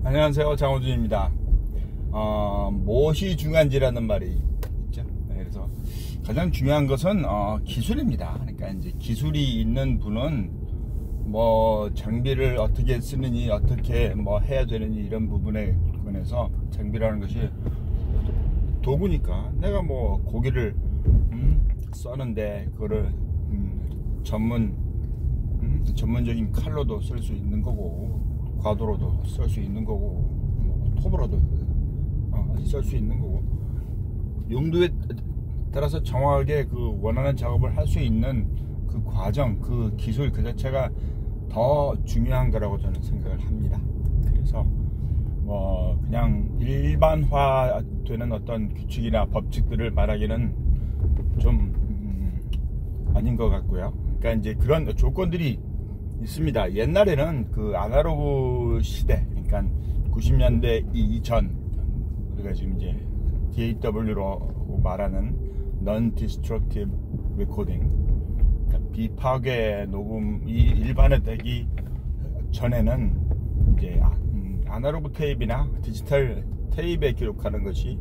안녕하세요, 장호준입니다. 무엇이 중요한지라는 말이 있죠. 그래서 가장 중요한 것은 기술입니다. 그러니까 이제 기술이 있는 분은 뭐 장비를 어떻게 쓰느니, 어떻게 뭐 해야 되느니, 이런 부분에 관해서 장비라는 것이 도구니까, 내가 뭐 고기를 써는데 그거를 전문적인 칼로도 쓸 수 있는 거고, 과도로도 쓸 수 있는 거고, 뭐 톱으로도 쓸 수 있는 거고, 용도에 따라서 정확하게 그 원하는 작업을 할 수 있는 그 과정, 그 기술 그 자체가 더 중요한 거라고 저는 생각을 합니다. 그래서 뭐 그냥 일반화되는 어떤 규칙이나 법칙들을 말하기는 좀 아닌 것 같고요. 그러니까 이제 그런 조건들이 있습니다. 옛날에는 그 아날로그 시대, 그러니까 90년대 이전, 우리가 지금 이제 DAW로 말하는 Non-Destructive Recording, 그러니까 비파괴 녹음이 일반화되기 전에는 이제 아날로그 테이프나 디지털 테이프에 기록하는 것이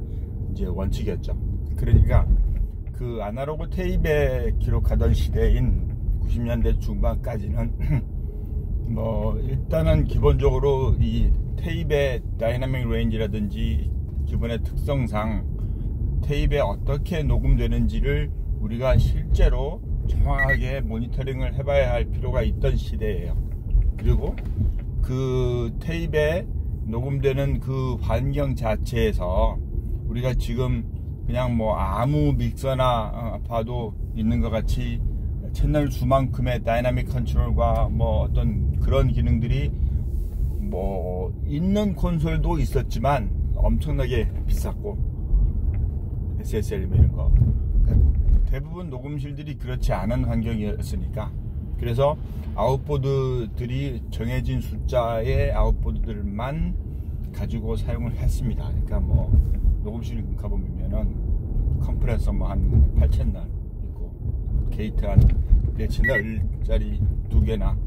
이제 원칙이었죠. 그러니까 그 아날로그 테이프에 기록하던 시대인 90년대 중반까지는 뭐 일단은 기본적으로 이 테이프의 다이나믹 레인지라든지 기본의 특성상 테이프에 어떻게 녹음되는지를 우리가 실제로 정확하게 모니터링을 해봐야 할 필요가 있던 시대예요. 그리고 그 테이프에 녹음되는 그 환경 자체에서 우리가 지금 그냥 뭐 아무 믹서나 봐도 있는 것 같이 채널 수만큼의 다이나믹 컨트롤과 뭐 어떤 그런 기능들이 뭐 있는 콘솔도 있었지만 엄청나게 비쌌고, SSL 이런 거 대부분 녹음실들이 그렇지 않은 환경이었으니까, 그래서 아웃보드들이 정해진 숫자의 아웃보드들만 가지고 사용을 했습니다. 그러니까 뭐 녹음실 가보면은 컴프레서 뭐 한 8채널 있고, 게이트 한 4채널짜리 2개나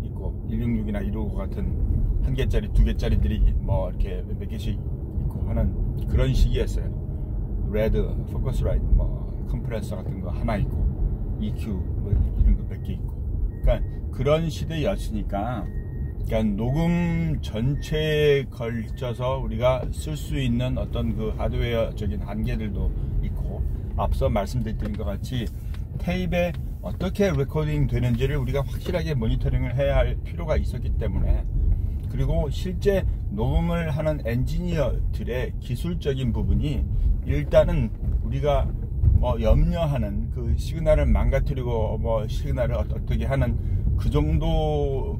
있고, 166이나 155 같은 1개짜리 2개짜리들이 뭐 이렇게 몇 개씩 있고 하는 그런 시기였어요. 레드, 포커스라이트, 뭐 컴프레서 같은 거 하나 있고, EQ 뭐 이런 거 몇 개 있고, 그러니까 그런 시대였으니까, 그러니까 녹음 전체에 걸쳐서 우리가 쓸 수 있는 어떤 그 하드웨어적인 한계들도 있고, 앞서 말씀드린 것 같이 테이프에 어떻게 레코딩 되는지를 우리가 확실하게 모니터링을 해야 할 필요가 있었기 때문에, 그리고 실제 녹음을 하는 엔지니어들의 기술적인 부분이 일단은 우리가 뭐 염려하는 그 시그널을 망가뜨리고 뭐 시그널을 어떻게 하는 그 정도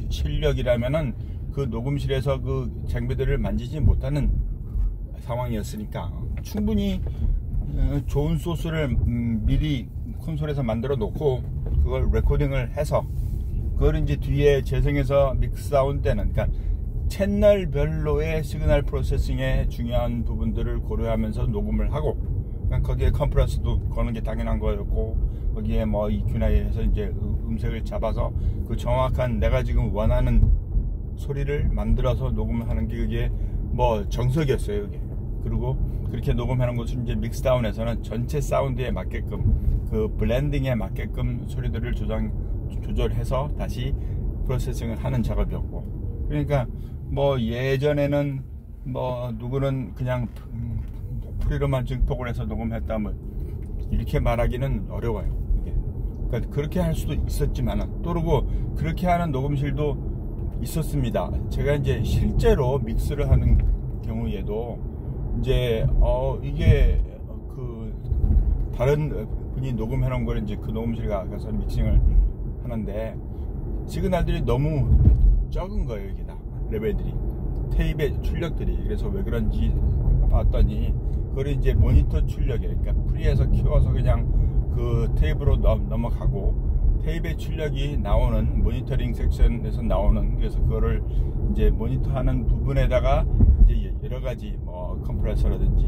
실력이라면은 그 녹음실에서 그 장비들을 만지지 못하는 상황이었으니까, 충분히 좋은 소스를 미리 콘솔에서 만들어 놓고 그걸 레코딩을 해서 그걸 이제 뒤에 재생해서 믹스다운 때는, 그러니까 채널별로의 시그널 프로세싱의 중요한 부분들을 고려하면서 녹음을 하고, 그러니까 거기에 컴프레서도 거는 게 당연한 거였고, 거기에 뭐 EQ나 해서 이제 음색을 잡아서 그 정확한 내가 지금 원하는 소리를 만들어서 녹음하는 게 그게 뭐 정석이었어요, 그게. 그리고 그렇게 녹음하는 것을 이제 믹스다운에서는 전체 사운드에 맞게끔, 그 블렌딩에 맞게끔 소리들을 조절해서 다시 프로세싱을 하는 작업이었고, 그러니까 뭐 예전에는 뭐 누구는 그냥 프리로만 증폭을 해서 녹음했다 뭐 이렇게 말하기는 어려워요, 이게. 그러니까 그렇게 할 수도 있었지만은, 또 그리고 그렇게 하는 녹음실도 있었습니다. 제가 이제 실제로 믹스를 하는 경우에도 이제 이게 그 다른 분이 녹음해 놓은 걸 이제 그 녹음실 가서 믹싱을 하는데 시그널들이 너무 적은 거예요, 이게 다 레벨들이, 테이프의 출력들이. 그래서 왜 그런지 봤더니 그걸 이제 모니터 출력에, 그러니까 프리에서 키워서 그냥 그 테이프로 넘어가고, 테이프의 출력이 나오는 모니터링 섹션에서 나오는, 그래서 그거를 이제 모니터하는 부분에다가 이제 여러 가지 뭐 컴프레서라든지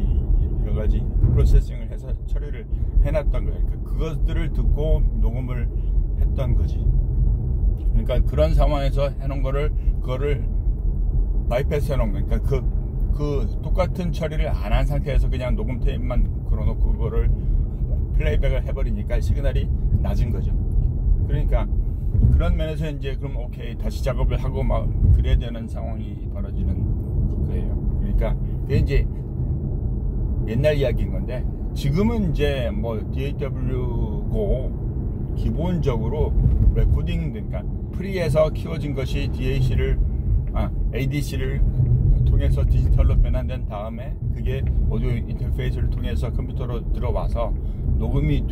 여러 가지 프로세싱을 해서 처리를 해놨던 거예요. 그러니까 그것들을 듣고 녹음을 했던 거지. 그러니까 그런 상황에서 해놓은 거를, 그거를 바이패스 해놓은 거니까 그 똑같은 처리를 안 한 상태에서 그냥 녹음 테이프만 걸어놓고 그거를 플레이백을 해버리니까 시그널이 낮은 거죠. 그러니까 그런 면에서 이제 그럼 오케이 다시 작업을 하고 막 그래야 되는 상황이 벌어지는 거예요. 그러니까 그게 이제 옛날 이야기인 건데 지금은 이제 뭐 DAW고 기본적으로 레코딩 그러니까 프리에서 키워진 것이 ADC를 통해서 디지털로 변환된 다음에 그게 오디오 인터페이스를 통해서 컴퓨터로 들어와서 녹음이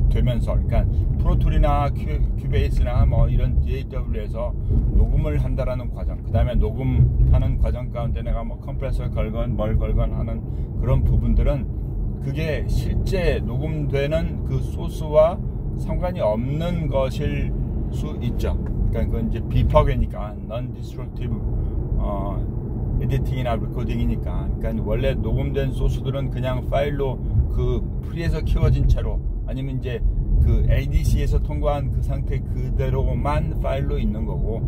되면서 그러니까 프로툴이나 큐베이스나 뭐 이런 DAW에서 녹음을 한다라는 과정, 그 다음에 녹음하는 과정 가운데 내가 뭐 컴프레서 걸건 뭘 걸건 하는 그런 부분들은 그게 실제 녹음되는 그 소스와 상관이 없는 것일 수 있죠. 그러니까 그건 이제 비파괴니까 non-destructive 에디팅이나 레코딩이니까. 그러니까 원래 녹음된 소스들은 그냥 파일로 그 프리에서 키워진 채로 아니면 이제 그 ADC에서 통과한 그 상태 그대로만 파일로 있는 거고,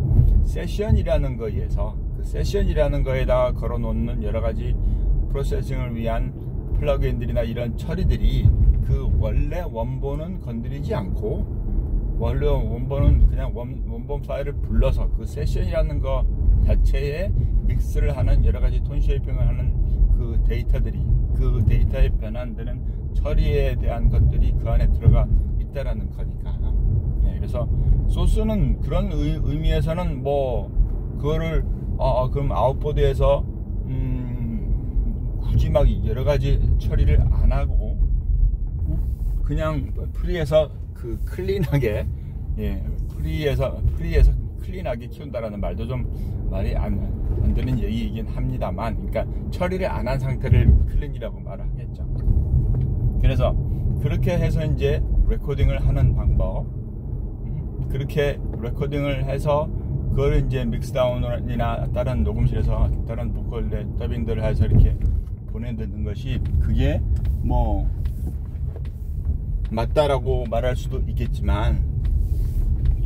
세션이라는 거에서 그 세션이라는 거에다가 걸어놓는 여러 가지 프로세싱을 위한 플러그인들이나 이런 처리들이 그 원래 원본은 건드리지 않고 원래 원본은 그냥 원본 파일을 불러서 그 세션이라는 거 자체에 믹스를 하는 여러 가지 톤 쉐이핑을 하는 그 데이터들이 그 데이터에 변환되는 처리에 대한 것들이 그 안에 들어가 있다라는 거니까. 네, 그래서 소스는 그런 의미에서는 뭐 그거를 그럼 아웃보드에서 굳이 막 여러 가지 처리를 안 하고 그냥 프리에서 그 클린하게 프리에서 클린하게 키운다라는 말도 좀 말이 안 되는 얘기이긴 합니다만, 그러니까 처리를 안 한 상태를 클린이라고 말을 하겠죠. 그래서 그렇게 해서 이제 레코딩을 하는 방법, 그렇게 레코딩을 해서 그걸 이제 믹스다운이나 다른 녹음실에서 다른 보컬 더빙들을 해서 이렇게 보내드는 것이 그게 뭐 맞다라고 말할 수도 있겠지만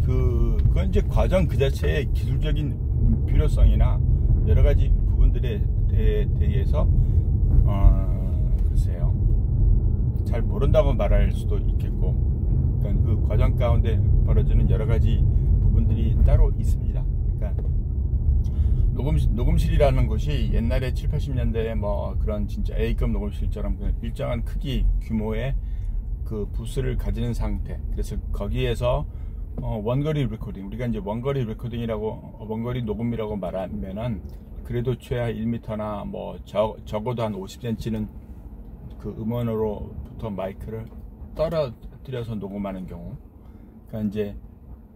그건 이제 과정 그 자체의 기술적인 필요성이나 여러 가지 부분들에 대해서 글쎄요 잘 모른다고 말할 수도 있겠고, 그러니까 그 과정 가운데 벌어지는 여러 가지 부분들이 따로 있습니다. 그러니까 녹음실이라는 곳이 옛날에 7, 80년대에 뭐 그런 진짜 A급 녹음실처럼 일정한 크기 규모의 그 부스를 가지는 상태. 그래서 거기에서 원거리 레코딩, 우리가 이제 원거리 레코딩이라고 원거리 녹음이라고 말하면은 그래도 최하 1m나 뭐 적어도 한 50cm는 그 음원으로부터 마이크를 떨어뜨려서 녹음하는 경우, 그러니까 이제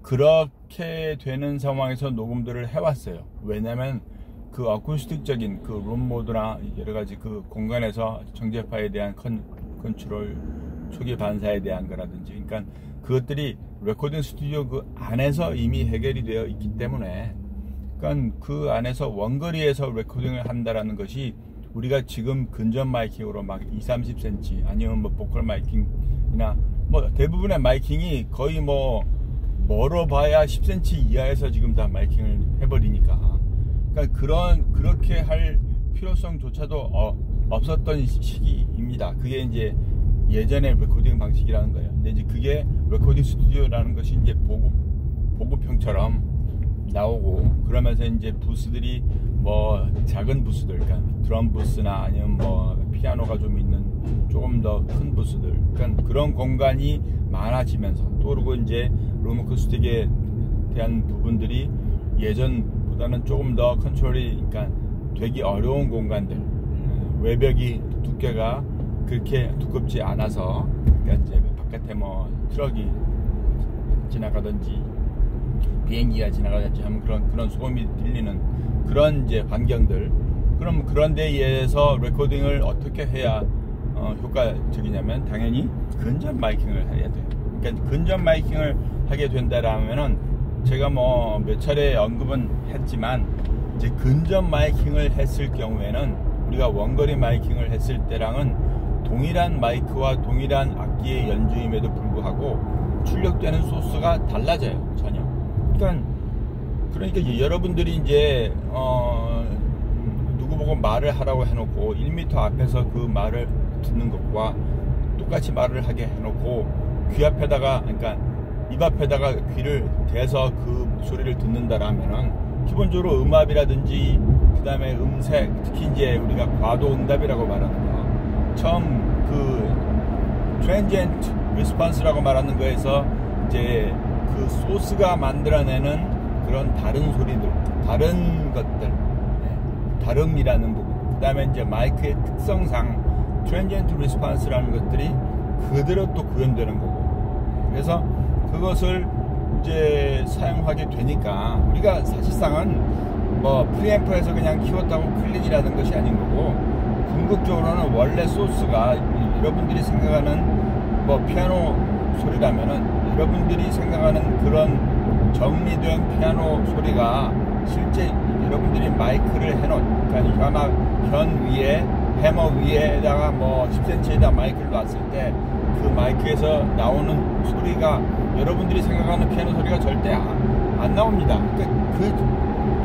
그렇게 되는 상황에서 녹음들을 해왔어요. 왜냐면 그 어쿠스틱적인 그 룸 모드나 여러 가지 그 공간에서 정제파에 대한 컨트롤, 초기 반사에 대한 거라든지, 그러니까 그것들이 레코딩 스튜디오 그 안에서 이미 해결이 되어 있기 때문에, 그러니까 그 안에서 원거리에서 레코딩을 한다라는 것이 우리가 지금 근접 마이킹으로 막 20-30cm 아니면 뭐 보컬 마이킹이나 뭐 대부분의 마이킹이 거의 뭐 멀어봐야 10cm 이하에서 지금 다 마이킹을 해버리니까, 그러니까 그렇게 할 필요성조차도 없었던 시기입니다. 그게 이제 예전의 레코딩 방식이라는 거예요. 근데 이제 그게 레코딩 스튜디오라는 것이 이제 보급형처럼 나오고, 그러면서 이제 부스들이 뭐 작은 부스들, 그러니까 드럼 부스나 아니면 뭐 피아노가 좀 있는 조금 더 큰 부스들, 그러니까 그런 공간이 많아지면서, 또 그리고 이제 룸 어쿠스틱에 대한 부분들이 예전보다는 조금 더 컨트롤이 그러니까 되기 어려운 공간들, 외벽이 두께가 그렇게 두껍지 않아서, 그러니까 이제 바깥에 뭐 트럭이 지나가든지 비행기가 지나가든지 하면 그런 소음이 들리는 그런 이제 환경들, 그럼 그런 데에 의해서 레코딩을 어떻게 해야 효과적이냐면 당연히 근접 마이킹을 해야 돼요. 그러니까 근접 마이킹을 하게 된다라면은 제가 뭐 몇 차례 언급은 했지만, 이제 근접 마이킹을 했을 경우에는 우리가 원거리 마이킹을 했을 때랑은 동일한 마이크와 동일한 악기의 연주임에도 불구하고 출력되는 소스가 달라져요, 전혀. 그러니까 여러분들이 이제 누구 보고 말을 하라고 해놓고 1m 앞에서 그 말을 듣는 것과 똑같이 말을 하게 해놓고 귀 앞에다가, 그러니까 입 앞에다가 귀를 대서 그 소리를 듣는다라면은 기본적으로 음압이라든지 그 다음에 음색, 특히 이제 우리가 과도응답이라고 말하는 거, 처음 그 transient response라고 말하는 거에서 이제 그 소스가 만들어내는 그런 다른 소리들, 다른 것들, 다름이라는 부분, 그 다음에 이제 마이크의 특성상 transient response라는 것들이 그대로 또 구현되는 거고, 그래서 그것을 이제 사용하게 되니까 우리가 사실상은 뭐 프리앰프에서 그냥 키웠다고 클린이라는 것이 아닌 거고, 궁극적으로는 원래 소스가 여러분들이 생각하는 뭐 피아노 소리라면은 여러분들이 생각하는 그런 정리된 피아노 소리가 실제 여러분들이 마이크를 해놓은, 그러니까 현 위에 해머 위에다가 뭐 10cm에다 마이크를 놨을 때 그 마이크에서 나오는 소리가 여러분들이 생각하는 피아노 소리가 절대 안 나옵니다. 그러니까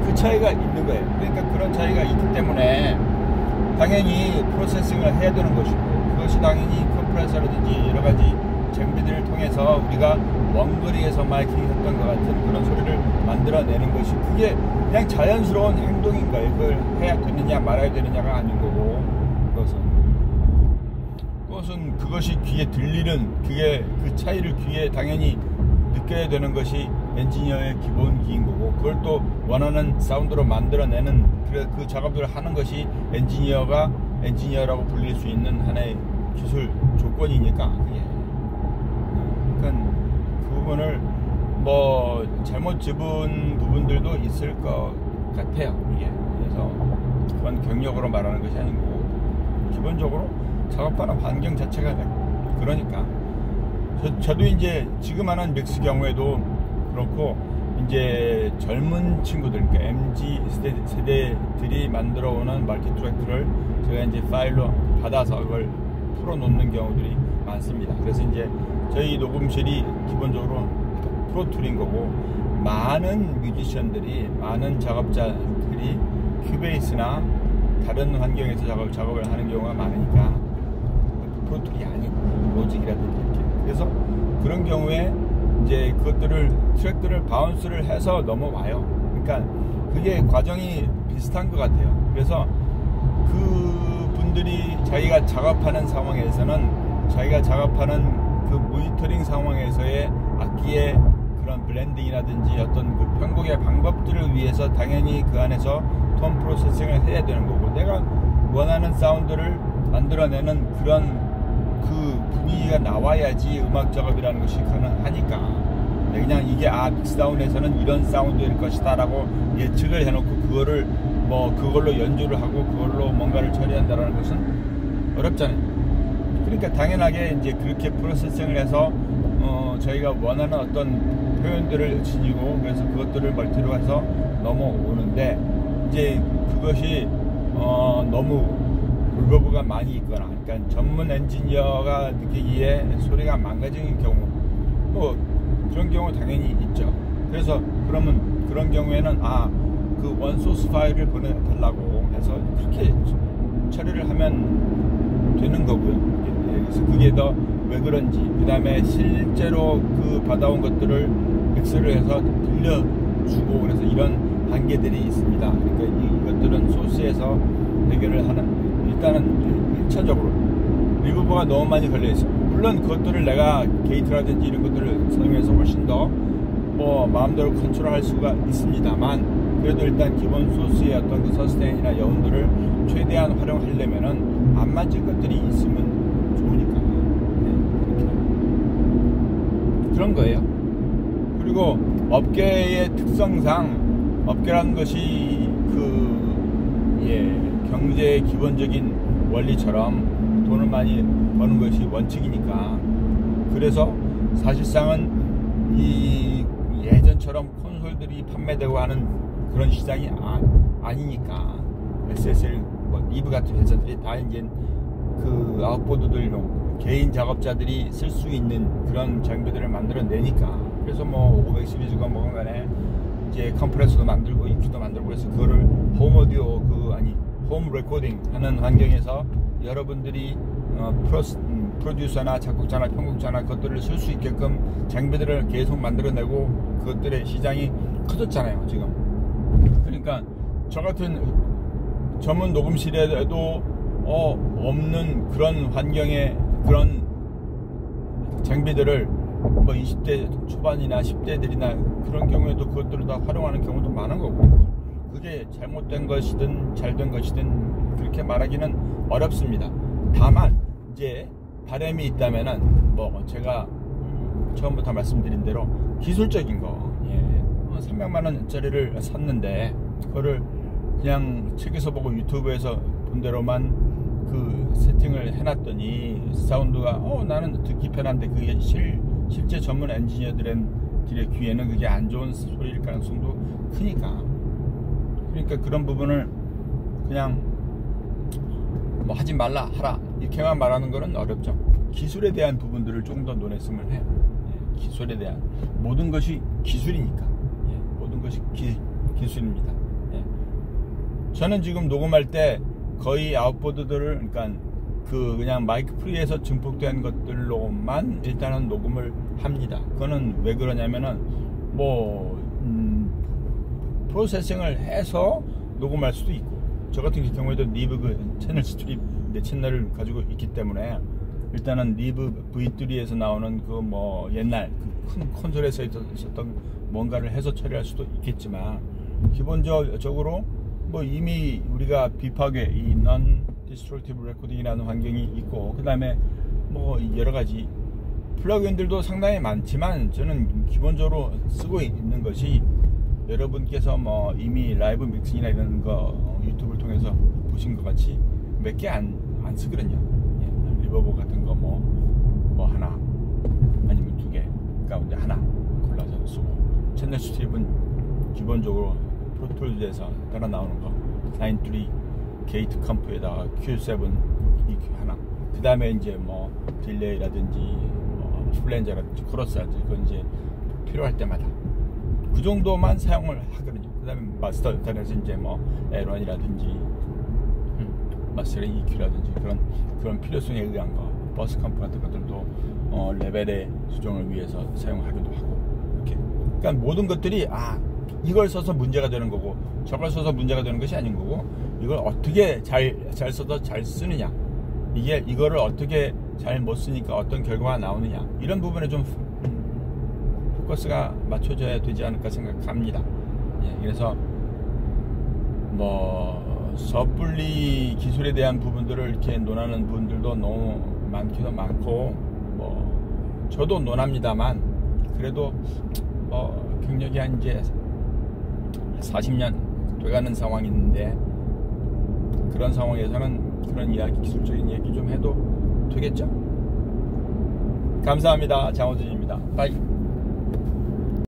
그 차이가 있는 거예요. 그러니까 그런 차이가 있기 때문에 당연히 프로세싱을 해야 되는 것이고, 그것이 당연히 컴프레서라든지 여러 가지 장비들을 통해서 우리가 원거리에서 마이킹 했던 것 같은 그런 소리를 만들어내는 것이, 그게 그냥 자연스러운 행동인 거예요. 그걸 해야 되느냐 말아야 되느냐가 아닌 거고, 그것은 그것이 귀에 들리는, 그게 그 차이를 귀에 당연히 느껴야 되는 것이 엔지니어의 기본기인 거고, 그걸 또 원하는 사운드로 만들어내는 그 작업들을 하는 것이 엔지니어라고 불릴 수 있는 하나의 기술 조건이니까, 그게. 그러니까 그 부분을 뭐 잘못 집은 부분들도 있을 것 같아요, 이게. 그래서 그건 경력으로 말하는 것이 아니고 기본적으로 작업하는 환경 자체가 그러니까. 저도 이제 지금 하는 믹스 경우에도 그렇고, 이제 젊은 친구들, 그러니까 MZ 세대들이 만들어 오는 멀티 트랙들을 제가 이제 파일로 받아서 그걸 풀어놓는 경우들이 많습니다. 그래서 이제 저희 녹음실이 기본적으로 프로툴인 거고, 많은 뮤지션들이, 많은 작업자들이 큐베이스나 다른 환경에서 작업을 하는 경우가 많으니까, 프로툴이 아닌 로직이라든지 이렇게. 그래서 그런 경우에 이제 그것들을, 트랙들을 바운스를 해서 넘어와요. 그러니까 그게 과정이 비슷한 것 같아요. 그래서 그 분들이 자기가 작업하는 상황에서는 자기가 작업하는 그 모니터링 상황에서의 악기의 그런 블렌딩이라든지 어떤 그 편곡의 방법들을 위해서 당연히 그 안에서 톤 프로세싱을 해야 되는 거고, 내가 원하는 사운드를 만들어내는 그런 그 분위기가 나와야지 음악 작업이라는 것이 가능하니까, 그냥 이게 믹스다운에서는 이런 사운드일 것이다 라고 예측을 해놓고 그거를 뭐 그걸로 연주를 하고 그걸로 뭔가를 처리한다라는 것은 어렵잖아요. 그러니까 당연하게 이제 그렇게 프로세싱을 해서 저희가 원하는 어떤 표현들을 지니고, 그래서 그것들을 멀티로 해서 넘어오는데, 이제 그것이 너무 불법가 많이 있거나, 그러니까 전문 엔지니어가 느끼기에 소리가 망가지는 경우, 뭐 그런 경우 당연히 있죠. 그래서 그러면 그런 경우에는 그 원소스 파일을 보내달라고 해서 그렇게 처리를 하면 되는 거고요. 그래서 그게 더 왜 그런지, 그 다음에 실제로 그 받아온 것들을 믹스를 해서 들려주고, 그래서 이런 단계들이 있습니다. 그러니까 이것들은 소스에서 해결을 하는, 일단은 1차적으로 리버브가 너무 많이 걸려있어요. 물론 그것들을 내가 게이트라든지 이런 것들을 사용해서 훨씬 더 뭐 마음대로 컨트롤할 수가 있습니다만, 그래도 일단 기본 소스의 어떤 그 서스테인이나 여운들을 최대한 활용하려면은 안 맞을 것들이 있으면 좋으니까. 그런 거예요. 그리고 업계의 특성상, 업계라는 것이 경제의 기본적인 원리처럼 돈을 많이 버는 것이 원칙이니까, 그래서 사실상은 이 예전처럼 콘솔들이 판매되고 하는 그런 시장이 아니니까, SSL, 리브 같은 회사들이 다 이제 그 아웃보드들로 개인 작업자들이 쓸 수 있는 그런 장비들을 만들어내니까, 그래서 뭐 500 시리즈가 뭐건 간에 이제 컴프레서도 만들고 EQ도 만들고, 그래서 그거를 홈오디오 홈 레코딩 하는 환경에서 여러분들이 프로듀서나 작곡자나 편곡자나 그것들을 쓸 수 있게끔 장비들을 계속 만들어내고 그것들의 시장이 커졌잖아요 지금. 그러니까 저 같은 전문 녹음실에도 없는 그런 환경에 그런 장비들을 뭐 20대 초반이나 10대들이나 그런 경우에도 그것들을 다 활용하는 경우도 많은 거고, 그게 잘못된 것이든 잘된 것이든 그렇게 말하기는 어렵습니다. 다만 이제 바람이 있다면은 뭐 제가 처음부터 말씀드린 대로 기술적인 거, 300만 원짜리를 샀는데 그거를 그냥 책에서 보고 유튜브에서 본 대로만 그 세팅을 해놨더니 사운드가 나는 듣기 편한데 그게 실제 전문 엔지니어들의 귀에는 그게 안 좋은 소리일 가능성도 크니까, 그러니까 그런 부분을 그냥 뭐 하지 말라 하라 이렇게만 말하는 거는 어렵죠. 기술에 대한 부분들을 조금 더 논했으면 해요. 기술에 대한 모든 것이 기술이니까. 모든 것이 기술입니다. 저는 지금 녹음할 때 거의 아웃보드들을, 그러니까 그냥 마이크 프리에서 증폭된 것들로만 일단은 녹음을 합니다. 그거는 왜 그러냐면은 프로세싱을 해서 녹음할 수도 있고, 저 같은 경우에도 리브 채널 스트립 내 채널을 가지고 있기 때문에 일단은 리브 V3에서 나오는 그 옛날 그 큰 콘솔에서 있었던 뭔가를 해서 처리할 수도 있겠지만, 기본적으로 이미 우리가 비파괴 이 non-destructive recording이라는 환경이 있고, 그 다음에 여러 가지 플러그인들도 상당히 많지만 저는 기본적으로 쓰고 있는 것이 여러분께서 이미 라이브 믹싱이나 이런 거 유튜브를 통해서 보신 것 같이 몇 개 안 쓰거든요. 리버브 같은 거 하나 아니면 2개 가운데 하나 골라서 쓰고, 채널 스트립은 기본적으로 프로툴즈에서 따라 나오는 거 9.3 게이트 컴프에다가 Q7 EQ 하나, 그 다음에 이제 딜레이라든지 플랜저라든지 코러스라든지 그건 이제 필요할 때마다 그 정도만 사용을 하거든요. 그 다음에 마스터 단에서 이제 L1이라든지 마스터 EQ라든지 그런 필요성에 의한 거, 버스 컴프 같은 것들도 레벨의 수정을 위해서 사용하기도 하고, 이렇게. 그러니까 모든 것들이 이걸 써서 문제가 되는 거고 저걸 써서 문제가 되는 것이 아닌 거고, 이걸 어떻게 잘 써서 잘 쓰느냐, 이거를 어떻게 잘 못 쓰니까 어떤 결과가 나오느냐, 이런 부분에 좀 포커스가 맞춰져야 되지 않을까 생각합니다. 그래서 섣불리 기술에 대한 부분들을 이렇게 논하는 분들도 너무 많기도 많고, 저도 논합니다만 그래도 경력이 한 이제 40년 돼가는 상황인데, 그런 상황에서는 그런 이야기, 기술적인 얘기 좀 해도 되겠죠? 감사합니다. 장호준입니다. 바이.